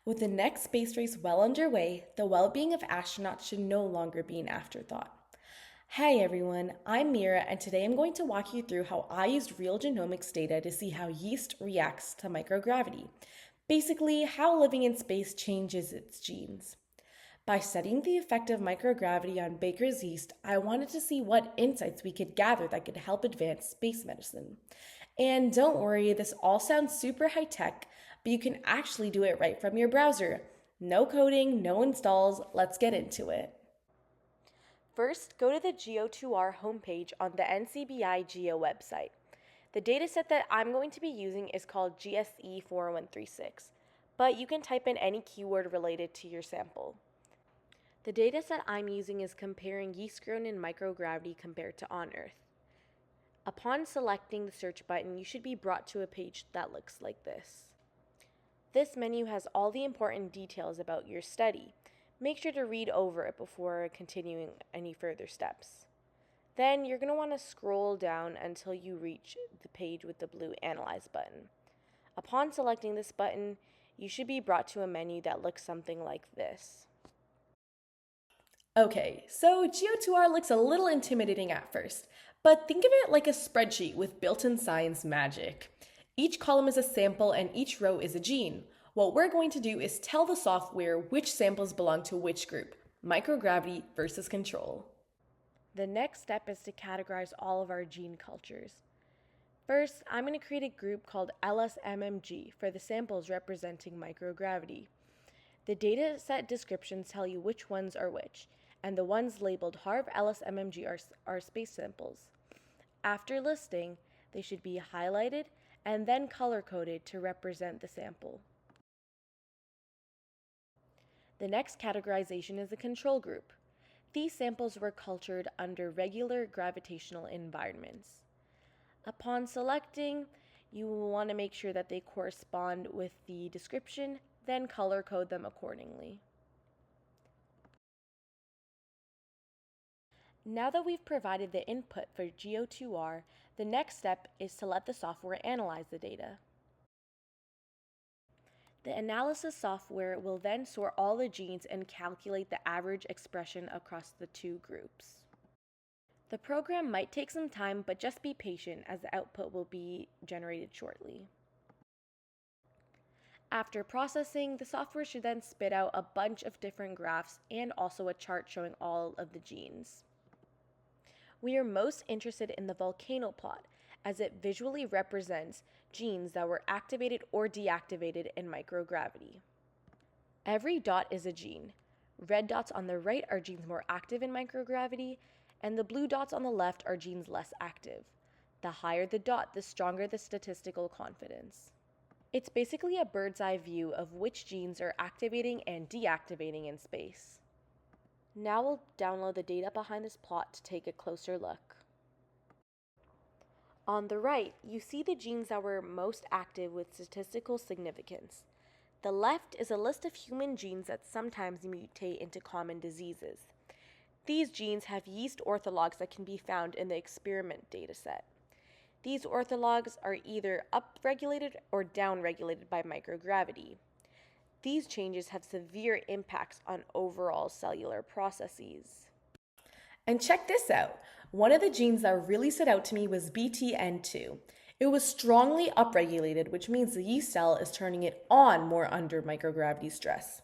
With the next space race well underway, the well-being of astronauts should no longer be an afterthought. Hi everyone, I'm Meera, and today I'm going to walk you through how I used real genomics data to see how yeast reacts to microgravity. Basically, how living in space changes its genes. By studying the effect of microgravity on Baker's yeast, I wanted to see what insights we could gather that could help advance space medicine. And don't worry, this all sounds super high tech, but you can actually do it right from your browser. No coding, no installs, let's get into it. First, go to the GEO2R homepage on the NCBI GEO website. The dataset that I'm going to be using is called GSE4136, but you can type in any keyword related to your sample. The dataset I'm using is comparing yeast grown in microgravity compared to on Earth. Upon selecting the search button, you should be brought to a page that looks like this. This menu has all the important details about your study. Make sure to read over it before continuing any further steps. Then you're going to want to scroll down until you reach the page with the blue Analyze button. Upon selecting this button, you should be brought to a menu that looks something like this. Okay, so GEO2R looks a little intimidating at first, but think of it like a spreadsheet with built-in science magic. Each column is a sample and each row is a gene. What we're going to do is tell the software which samples belong to which group, microgravity versus control. The next step is to categorize all of our gene cultures. First, I'm going to create a group called LSMMG for the samples representing microgravity. The dataset descriptions tell you which ones are which, and the ones labeled HARV LSMMG are space samples. After listing, they should be highlighted and then color-coded to represent the sample. The next categorization is the control group. These samples were cultured under regular gravitational environments. Upon selecting, you will want to make sure that they correspond with the description, then color code them accordingly. Now that we've provided the input for GEO2R, the next step is to let the software analyze the data. The analysis software will then sort all the genes and calculate the average expression across the two groups. The program might take some time, but just be patient as the output will be generated shortly. After processing, the software should then spit out a bunch of different graphs and also a chart showing all of the genes. We are most interested in the volcano plot, as it visually represents genes that were activated or deactivated in microgravity. Every dot is a gene. Red dots on the right are genes more active in microgravity, and the blue dots on the left are genes less active. The higher the dot, the stronger the statistical confidence. It's basically a bird's eye view of which genes are activating and deactivating in space. Now we'll download the data behind this plot to take a closer look. On the right, you see the genes that were most active with statistical significance. The left is a list of human genes that sometimes mutate into common diseases. These genes have yeast orthologs that can be found in the experiment dataset. These orthologs are either upregulated or downregulated by microgravity. These changes have severe impacts on overall cellular processes. And check this out. One of the genes that really stood out to me was BTN2. It was strongly upregulated, which means the yeast cell is turning it on more under microgravity stress.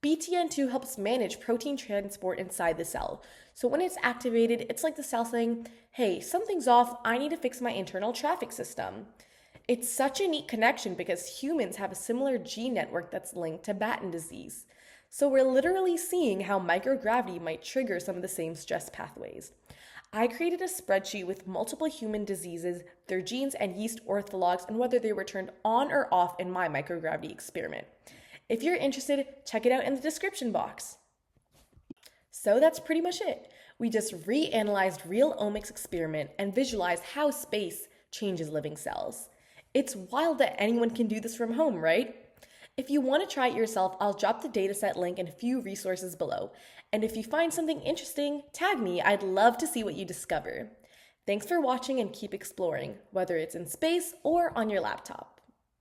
BTN2 helps manage protein transport inside the cell. So when it's activated, it's like the cell saying, hey, something's off, I need to fix my internal traffic system. It's such a neat connection because humans have a similar gene network that's linked to Batten disease. So we're literally seeing how microgravity might trigger some of the same stress pathways. I created a spreadsheet with multiple human diseases, their genes and yeast orthologs, and whether they were turned on or off in my microgravity experiment. If you're interested, check it out in the description box. So that's pretty much it. We just reanalyzed real omics experiment and visualized how space changes living cells. It's wild that anyone can do this from home, right? If you want to try it yourself, I'll drop the dataset link and a few resources below. And if you find something interesting, tag me. I'd love to see what you discover. Thanks for watching and keep exploring, whether it's in space or on your laptop.